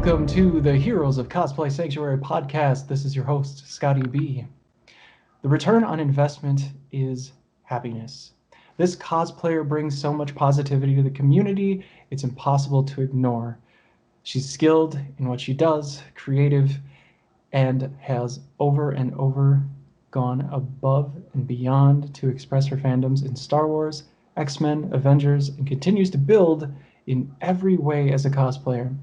Welcome to the Heroes of Cosplay Sanctuary podcast. This is your host, Scotty B. The return on investment is happiness. This cosplayer brings so much positivity to the community, it's impossible to ignore. She's skilled in what she does, creative, and has over and over gone above and beyond to express her fandoms in Star Wars, X-Men, Avengers, and continues to build in every way as a cosplayer.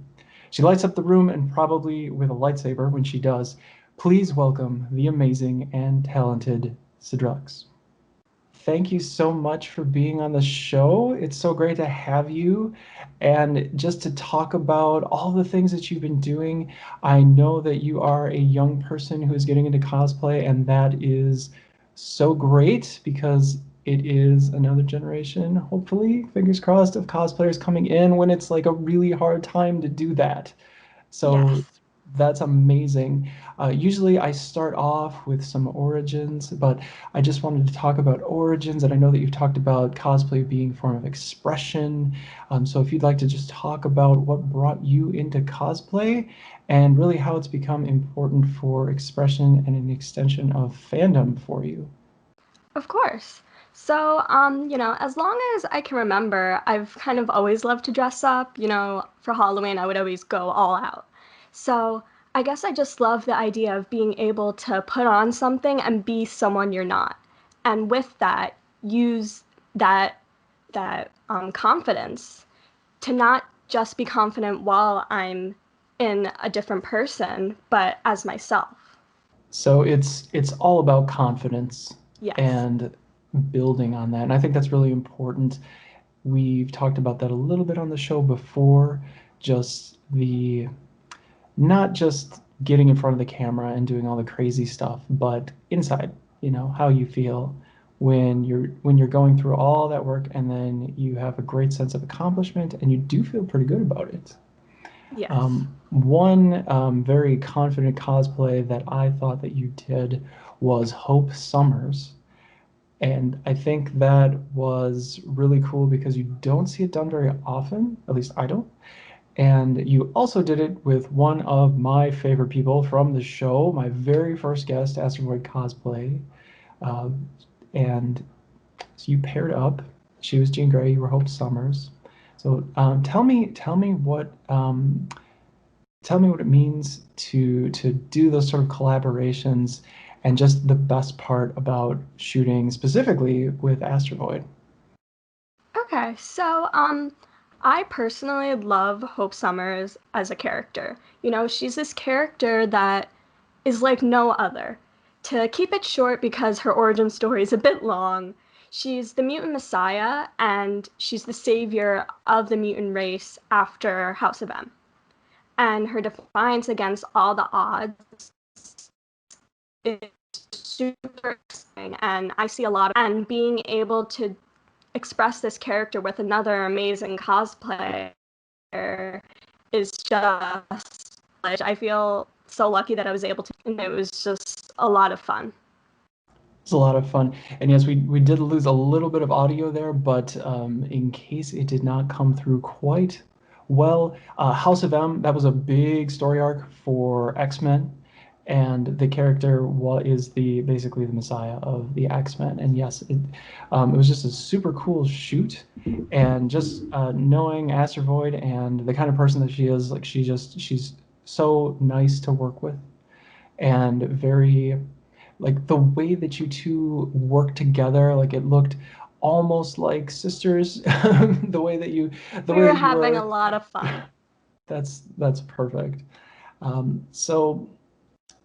She lights up the room and probably with a lightsaber when she does. Please welcome the amazing and talented Sidrux. Thank you so much for being on the show. It's so great to have you and just to talk about all the things that you've been doing. I know that you are a young person who is getting into cosplay, and that is so great because it is another generation, hopefully, fingers crossed, of cosplayers coming in when it's like a really hard time to do that. So Yes. that's amazing. Usually I start off with some origins, but I just wanted to talk about origins, and I know that you've talked about cosplay being a form of expression. So if you'd like to just talk about what brought you into cosplay and really how it's become important for expression and an extension of fandom for you. Of course. So, as long as I can remember, I've kind of always loved to dress up. For Halloween, I would always go all out. So, I guess I just love the idea of being able to put on something and be someone you're not. And with that, use that confidence to not just be confident while I'm in a different person, but as myself. So it's all about confidence Yes. and building on that. And I think that's really important. We've talked about that a little bit on the show before, just the not just getting in front of the camera and doing all the crazy stuff, but inside, how you feel when you're going through all that work and then you have a great sense of accomplishment and you do feel pretty good about it. Yes. One very confident cosplay that I thought that you did was Hope Summers. And I think that was really cool because you don't see it done very often, at least I don't. And you also did it with one of my favorite people from the show, my very first guest, Astrovoid Cosplay. Uh, and so you paired up. She was Jean Grey, you were Hope Summers. So tell me what it means to do those sort of collaborations and just the best part about shooting specifically with Astrovoid. Okay, so I personally love Hope Summers as a character. She's this character that is like no other. To keep it short, because her origin story is a bit long, she's the mutant messiah and she's the savior of the mutant race after House of M. And her defiance against all the odds is super exciting, and I see a lot of and being able to express this character with another amazing cosplayer is just I feel so lucky that I was able to, and it was just a lot of fun. It's a lot of fun. And yes, we did lose a little bit of audio there, but in case it did not come through quite well, House of M, that was a big story arc for X-Men. And the character is basically the messiah of the X-Men. And yes, it was just a super cool shoot. And just knowing Astrovoid and the kind of person that she is, like she's so nice to work with and very like the way that you two work together, like it looked almost like sisters. the way that you the We way were that you having a were. lot of fun. That's perfect. So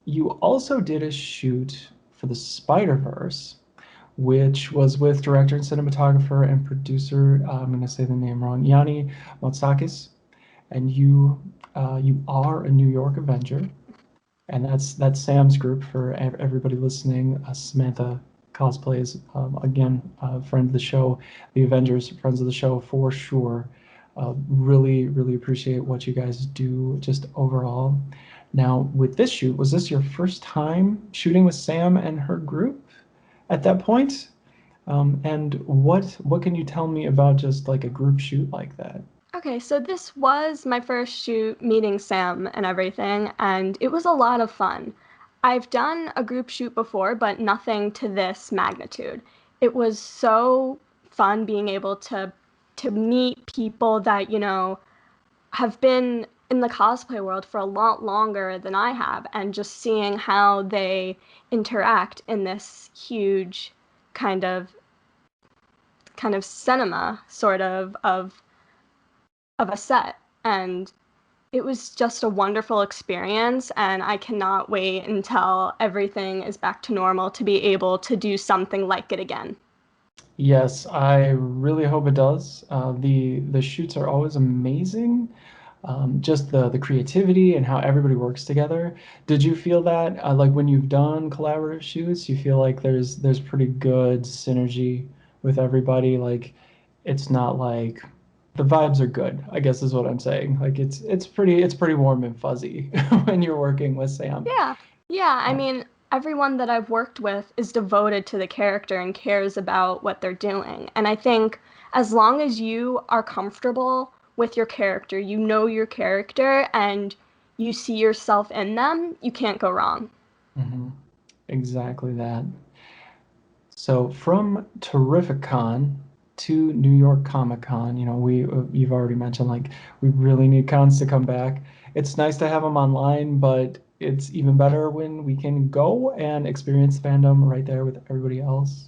you also did a shoot for the Spider-Verse, which was with director and cinematographer and producer, I'm going to say the name wrong, Yanni Motsakis, and you are a New York Avenger, and that's Sam's group for everybody listening. Samantha cosplays again, friend of the show, the Avengers, friends of the show for sure. Really appreciate what you guys do just overall. Now, with this shoot, was this your first time shooting with Sam and her group at that point? And what can you tell me about just like a group shoot like that? Okay, so this was my first shoot meeting Sam and everything, and it was a lot of fun. I've done a group shoot before, but nothing to this magnitude. It was so fun being able to meet people that, have been in the cosplay world for a lot longer than I have, and just seeing how they interact in this huge kind of kind of cinema sort of a set. And it was just a wonderful experience, and I cannot wait until everything is back to normal to be able to do something like it again. Yes, I really hope it does. The shoots are always amazing. Just the creativity and how everybody works together. Did you feel that like when you've done collaborative shoots, you feel like there's pretty good synergy with everybody? Like it's not like the vibes are good, I guess is what I'm saying. Like it's pretty warm and fuzzy when you're working with Sam. Yeah. Yeah, I Uh, mean, everyone that I've worked with is devoted to the character and cares about what they're doing. And I think as long as you are comfortable with your character, you know your character, and you see yourself in them, you can't go wrong. mhm, exactly that. So from Terrificon to New York Comic Con, you've already mentioned like we really need cons to come back. It's nice to have them online, but it's even better when we can go and experience fandom right there with everybody else.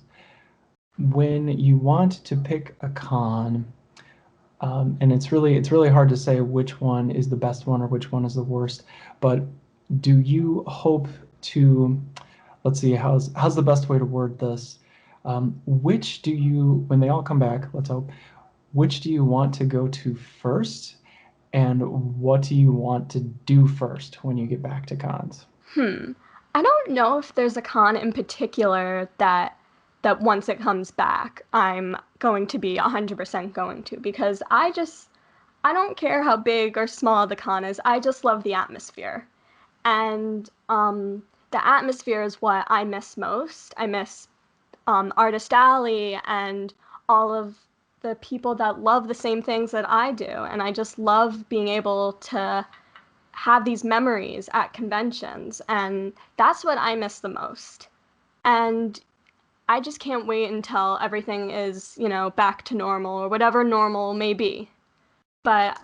When you want to pick a con, and it's really hard to say which one is the best one or which one is the worst, but do you hope to let's see, how's the best way to word this? Which do you, when they all come back, let's hope, which do you want to go to first, and what do you want to do first when you get back to cons? Hmm. I don't know if there's a con in particular that once it comes back, I'm going to be 100% going to, because I don't care how big or small the con is. I just love the atmosphere. And the atmosphere is what I miss most. I miss Artist Alley and all of the people that love the same things that I do. And I just love being able to have these memories at conventions. And that's what I miss the most. And I just can't wait until everything is, back to normal or whatever normal may be. But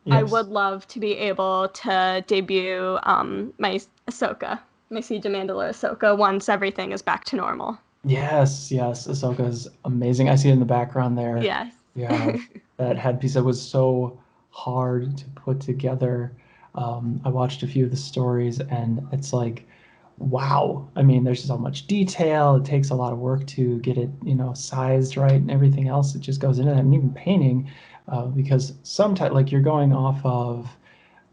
I would Yes. love to be able to debut my Ahsoka, my Siege of Mandalore Ahsoka, once everything is back to normal. Yes, yes, Ahsoka's amazing. I see it in the background there. Yes. You have that headpiece that was so hard to put together. I watched a few of the stories, and it's like, wow. I mean, there's so much detail. It takes a lot of work to get it, sized right and everything else that just goes into that, and even painting, because sometimes, like, you're going off of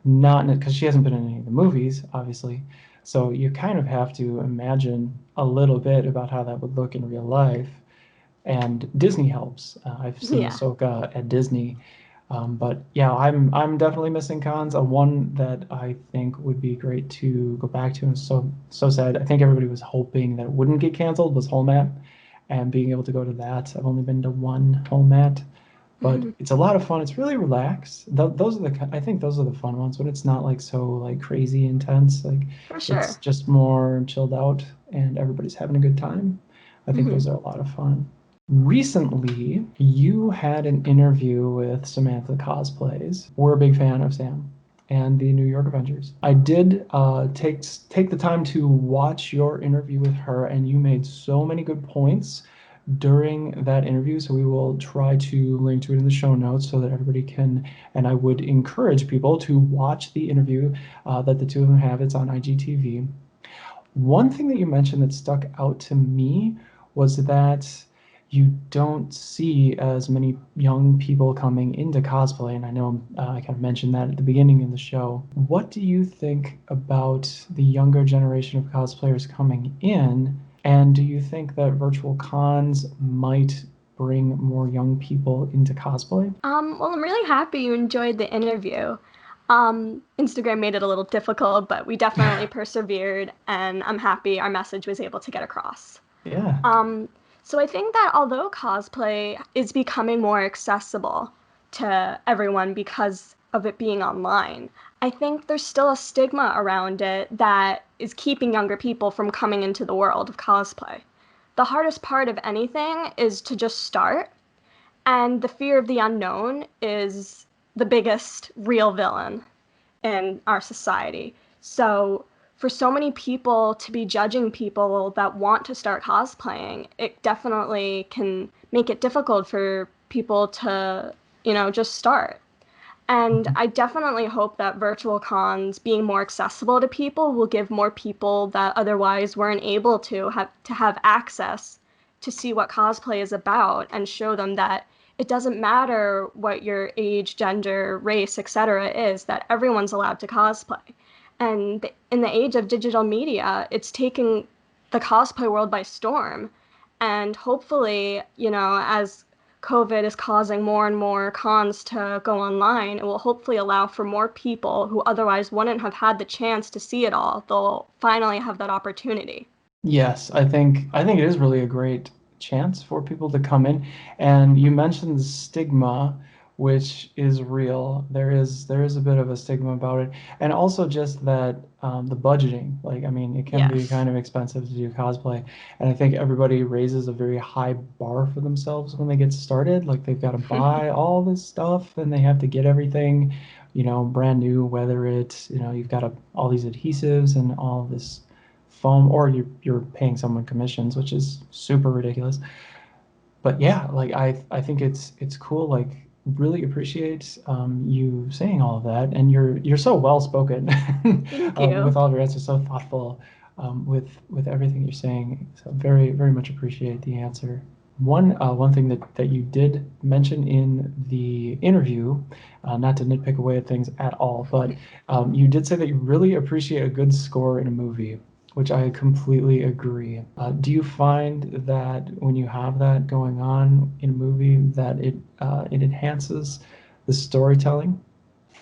not because she hasn't been in any of the movies, obviously. So you kind of have to imagine a little bit about how that would look in real life. And Disney helps. I've seen Yeah. Ahsoka at Disney, but yeah, I'm definitely missing cons. One that I think would be great to go back to, and so sad. I think everybody was hoping that it wouldn't get canceled was Home and being able to go to that. I've only been to one Home but it's a lot of fun. It's really relaxed. Those are I think those are the fun ones when it's not like so like crazy intense. Like For it's sure. just more chilled out and everybody's having a good time. I think Hmm. those are a lot of fun. Recently, you had an interview with Samantha Cosplays. We're a big fan of Sam and the New York Avengers. I did take the time to watch your interview with her, and you made so many good points during that interview. So we will try to link to it in the show notes so that everybody can. And I would encourage people to watch the interview that the two of them have. It's on IGTV. One thing that you mentioned that stuck out to me was that you don't see as many young people coming into cosplay, and I know I kind of mentioned that at the beginning of the show. What do you think about the younger generation of cosplayers coming in, and do you think that virtual cons might bring more young people into cosplay? Well, I'm really happy you enjoyed the interview. Instagram made it a little difficult, but we definitely persevered, and I'm happy our message was able to get across. Yeah. Um, so I think that although cosplay is becoming more accessible to everyone because of it being online. I think there's still a stigma around it that is keeping younger people from coming into the world of cosplay. The hardest part of anything is to just start, and the fear of the unknown is the biggest real villain in our society. So for so many people to be judging people that want to start cosplaying, it definitely can make it difficult for people to, just start. And I definitely hope that virtual cons being more accessible to people will give more people that otherwise weren't able to have access to see what cosplay is about and show them that it doesn't matter what your age, gender, race, etc. is, that everyone's allowed to cosplay. And in the age of digital media, it's taking the cosplay world by storm. And hopefully, as COVID is causing more and more cons to go online, it will hopefully allow for more people who otherwise wouldn't have had the chance to see it all. They'll finally have that opportunity. Yes, I think it is really a great chance for people to come in. And you mentioned the stigma, which is real. There is a bit of a stigma about it, and also just that the budgeting. Like, I mean, it can be Yes. kind of expensive to do cosplay, and I think everybody raises a very high bar for themselves when they get started. Like, they've got to buy all this stuff, and they have to get everything, brand new. Whether it's, you've got all these adhesives and all this foam, or you're paying someone commissions, which is super ridiculous. But yeah, like I think it's cool. Like, really appreciate you saying all of that, and you're so well spoken Thank you. with all of your answers, so thoughtful with everything you're saying. So very very much appreciate the answer. One thing that you did mention in the interview, not to nitpick away at things at all, but you did say that you really appreciate a good score in a movie, which I completely agree. Do you find that when you have that going on in a movie, that it enhances the storytelling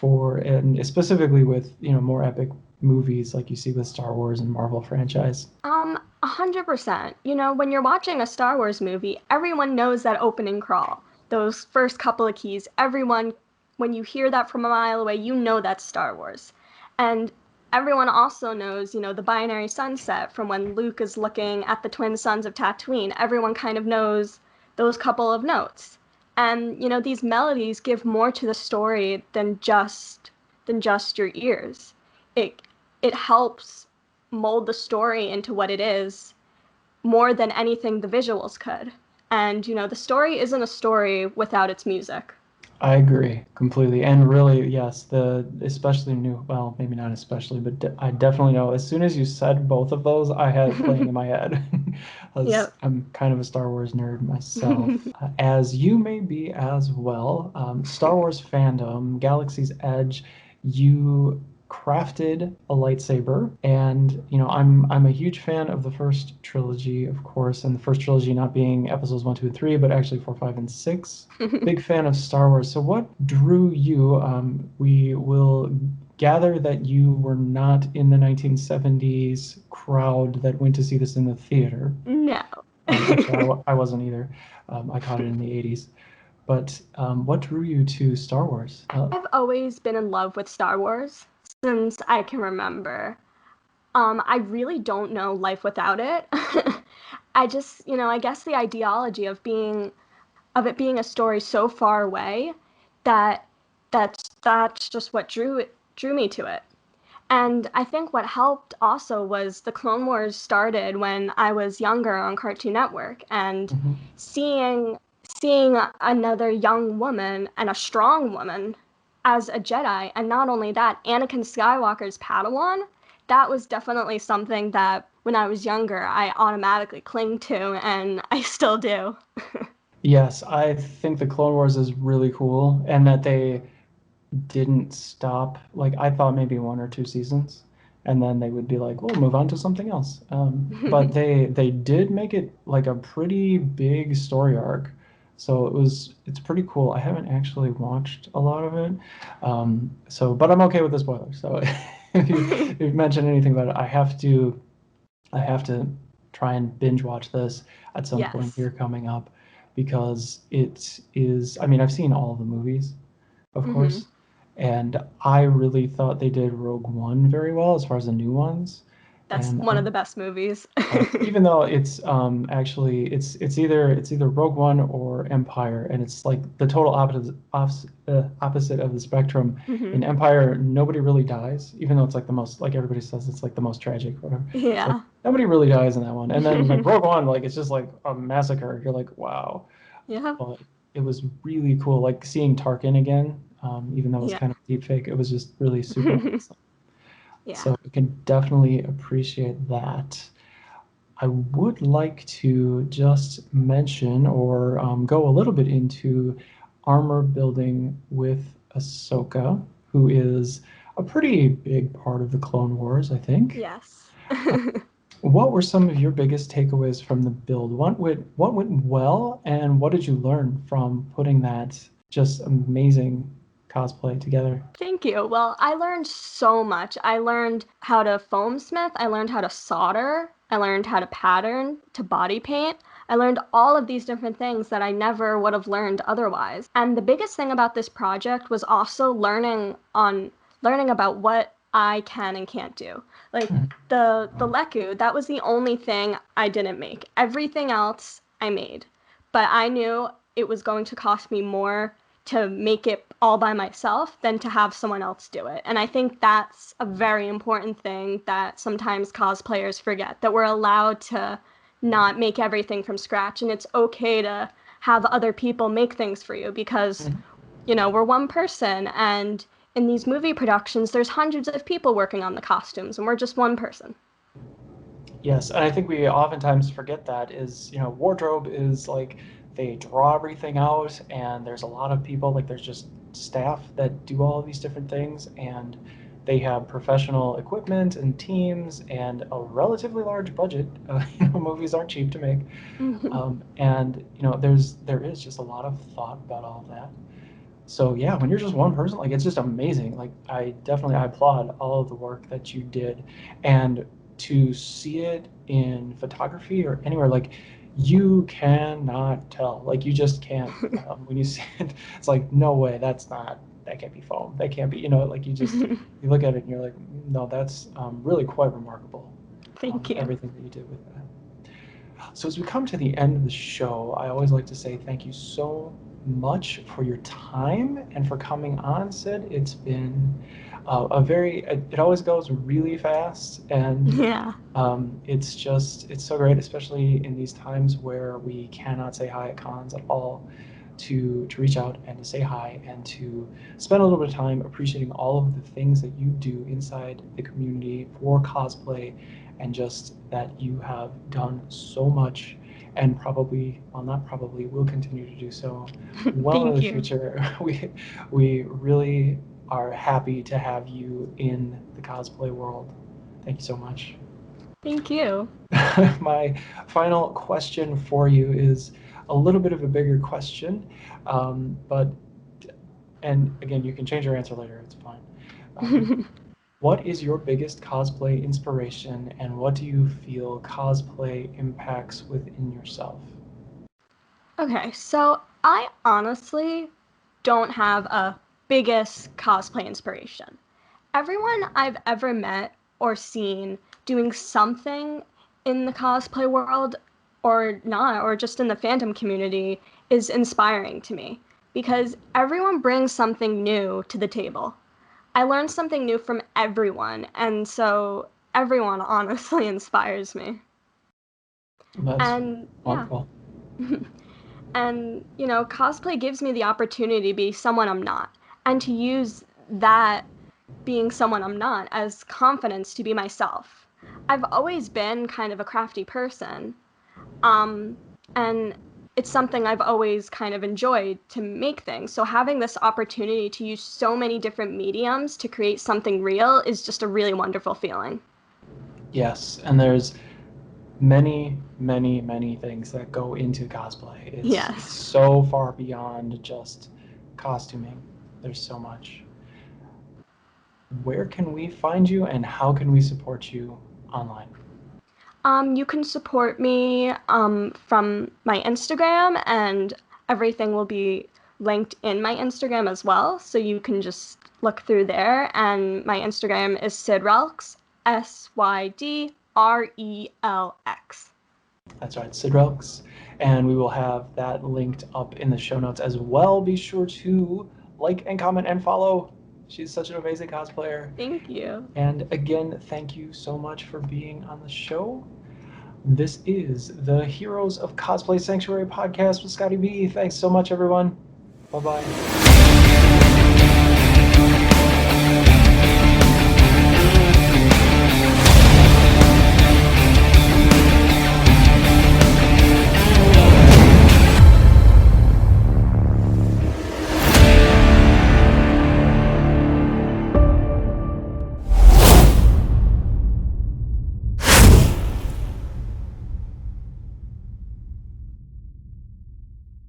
and specifically with more epic movies like you see with Star Wars and Marvel franchise? 100%. When you're watching a Star Wars movie, everyone knows that opening crawl. Those first couple of keys, everyone, when you hear that from a mile away, you know that's Star Wars. And everyone also knows, the binary sunset from when Luke is looking at the twin suns of Tatooine. Everyone kind of knows those couple of notes. And, these melodies give more to the story than just your ears. It it helps mold the story into what it is more than anything the visuals could. And, the story isn't a story without its music. I agree completely, and really, yes, the especially new. Well, maybe not especially, but I definitely know. As soon as you said both of those, I had it playing in my head. As Yep. I'm kind of a Star Wars nerd myself, as you may be as well. Star Wars fandom, Galaxy's Edge. You crafted a lightsaber, and I'm a huge fan of the first trilogy, of course, and the first trilogy not being episodes 1, 2, and 3, but actually 4, 5, and 6. Big fan of Star Wars. So what drew you? We will gather that you were not in the 1970s crowd that went to see this in the theater. No. Actually, I wasn't either. I caught it in the 80s. But what drew you to Star Wars? I've always been in love with Star Wars since I can remember. I really don't know life without it. I just, I guess the ideology of it being a story so far away that that's just what drew me to it. And I think what helped also was the Clone Wars started when I was younger on Cartoon Network, and Mhm. seeing another young woman and a strong woman as a Jedi, and not only that, Anakin Skywalker's Padawan, that was definitely something that when I was younger I automatically cling to, and I still do. Yes, I think the Clone Wars is really cool, and that they didn't stop. Like, I thought maybe 1 or 2 seasons, and then they would be like, "We'll move on to something else." But they did make it like a pretty big story arc, so it's pretty cool. I haven't actually watched a lot of it, but I'm okay with the spoilers. So if you mention anything about it, I have to try and binge watch this at some point Yes. here coming up. because it is, I mean, I've seen all the movies, of Hmm. course, and I really thought they did Rogue One very well as far as the new ones. That's And one of the best movies. even though it's actually it's either Rogue One or Empire, and it's like the total opposite of the spectrum. Hmm. In Empire, nobody really dies, even though it's like the most, like everybody says, it's like the most tragic, whatever. It's like Yeah. nobody really dies in that one, and then like Rogue One, like it's just like a massacre. You're like, wow. Yeah. But it was really cool, like seeing Tarkin again, even though it was Yeah. kind of deep fake. It was just really super awesome. Yeah. So I can definitely appreciate that. I would like to just mention or go a little bit into armor building with Ahsoka, who is a pretty big part of the Clone Wars, I think. Yes. What were some of your biggest takeaways from the build? What went well, and what did you learn from putting that just amazing cosplay together? Thank you. Well, I learned so much. I learned how to foam smith, I learned how to solder, I learned how to pattern, to body paint. I learned all of these different things that I never would have learned otherwise. And the biggest thing about this project was also learning about what I can and can't do. Like Mhm. the Leku, that was the only thing I didn't make. Everything else I made. But I knew it was going to cost me more to make it all by myself than to have someone else do it. And I think that's a very important thing that sometimes cosplayers forget, that we're allowed to not make everything from scratch, and it's okay to have other people make things for you because Mhm. we're one person, and in these movie productions there's hundreds of people working on the costumes and we're just one person. Yes, and I think we oftentimes forget that is, wardrobe is like they draw everything out, and there's a lot of people, like there's just staff that do all of these different things, and they have professional equipment and teams and a relatively large budget. Movies aren't cheap to make, and there is just a lot of thought about all of that. So yeah, when you're just one person, like it's just amazing. Like I applaud all of the work that you did, and to see it in photography or anywhere, like you cannot tell. Like you just can't when you see it. It's like no way, that can't be foam. That can't be. Like you look at it and you're like, no, that's really quite remarkable. Thank you. Everything that you did with that. So as we come to the end of the show, I always like to say thank you so much for your time and for coming on, Sid. It's been it always goes really fast, and Yeah. it's so great, especially in these times where we cannot say hi at cons at all, to reach out and to say hi and to spend a little bit of time appreciating all of the things that you do inside the community for cosplay, and just that you have done so much, and probably, well, not probably, will continue to do so well in Thank the you. future. We really are happy to have you in the cosplay world. Thank you so much. Thank you. My final question for you is a little bit of a bigger question, but and again, you can change your answer later. It's fine. Um, what is your biggest cosplay inspiration, and what do you feel cosplay impacts within yourself? Okay, so I honestly don't have a biggest cosplay inspiration. Everyone I've ever met or seen doing something in the cosplay world, or not, or just in the fandom community, is inspiring to me because everyone brings something new to the table. I learn something new from everyone, and so everyone honestly inspires me. That's And yeah. wonderful. And, cosplay gives me the opportunity to be someone I'm not, and to use that being someone I'm not as confidence to be myself. I've always been kind of a crafty person, um, and it's something I've always kind of enjoyed to make things. So having this opportunity to use so many different mediums to create something real is just a really wonderful feeling. Yes, and there's many, many, many things that go into cosplay. It's Yes. so far beyond just costuming. There's so much. Where can we find you, and how can we support you online? You can support me from my Instagram, and everything will be linked in my Instagram as well. So you can just look through there. And my Instagram is Sydrelx, SYDRELX. That's right, Sidrelx. And we will have that linked up in the show notes as well. Be sure to like and comment and follow. She's such an amazing cosplayer. Thank you. And again, thank you so much for being on the show. This is the Heroes of Cosplay Sanctuary podcast with Scotty B. Thanks so much, everyone. Bye-bye.